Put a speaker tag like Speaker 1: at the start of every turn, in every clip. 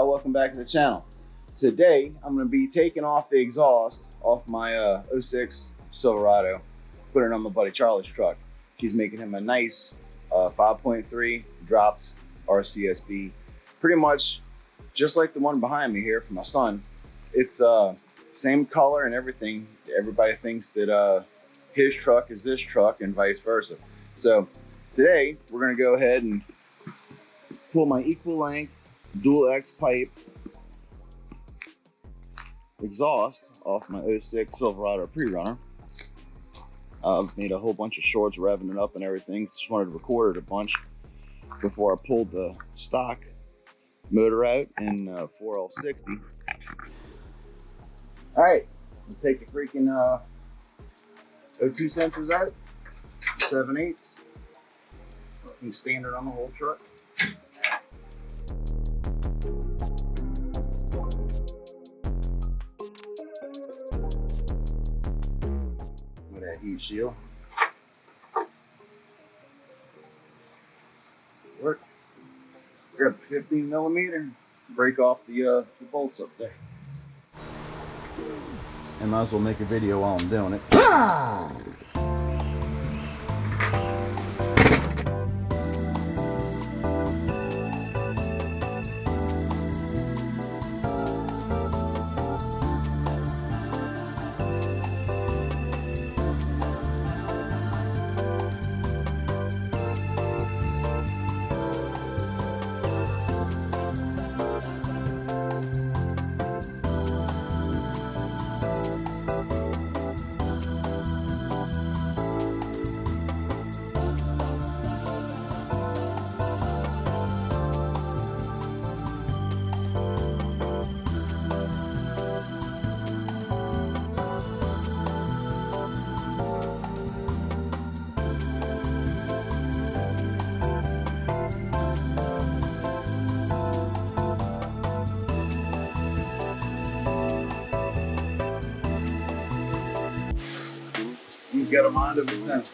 Speaker 1: y'all, welcome back to the channel. Today I'm going to be taking off the exhaust off my 06 Silverado, putting it on my buddy Charlie's truck. He's making him a nice 5.3 dropped RCSB, pretty much just like the one behind me here for my son. It's same color and everything. Everybody thinks that his truck is this truck and vice versa. So today we're going to go ahead and pull my equal length dual X pipe exhaust off my 06 Silverado pre-runner. I've made a whole bunch of shorts, revving it up and everything. Just wanted to record it a bunch before I pulled the stock motor out in 4L60. All right, let's take the freaking O2 sensors out, 7/8, fucking standard on the whole truck. With that heat shield. Work. Grab a 15mm, break off the bolts up there. And might as well make a video while I'm doing it. You've got a mind of its own.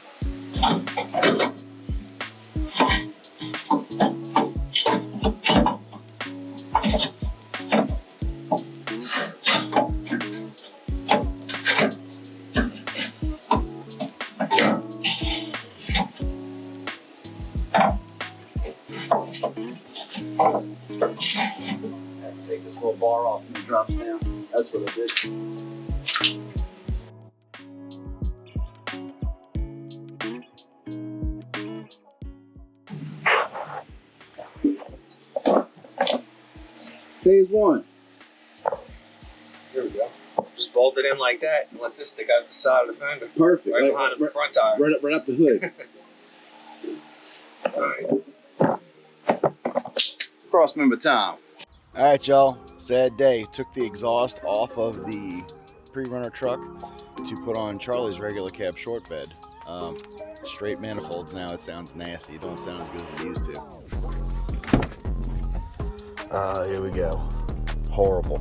Speaker 1: Take this little bar off and it drops down. That's what I did. Phase one. There we go.
Speaker 2: Just bolt it in like that and let this stick out the side of the fender.
Speaker 1: Perfect.
Speaker 2: Right behind the front tire.
Speaker 1: Right up the hood. Cross member time. All right, y'all. Sad day. Took the exhaust off of the pre-runner truck to put on Charlie's regular cab short bed. Straight manifolds now. It sounds nasty. It don't sound as good as it used to. Here we go. Horrible.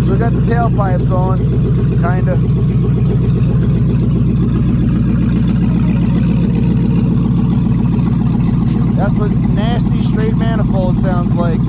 Speaker 1: Still got the tailpipes on, kinda. That's what nasty straight manifold sounds like.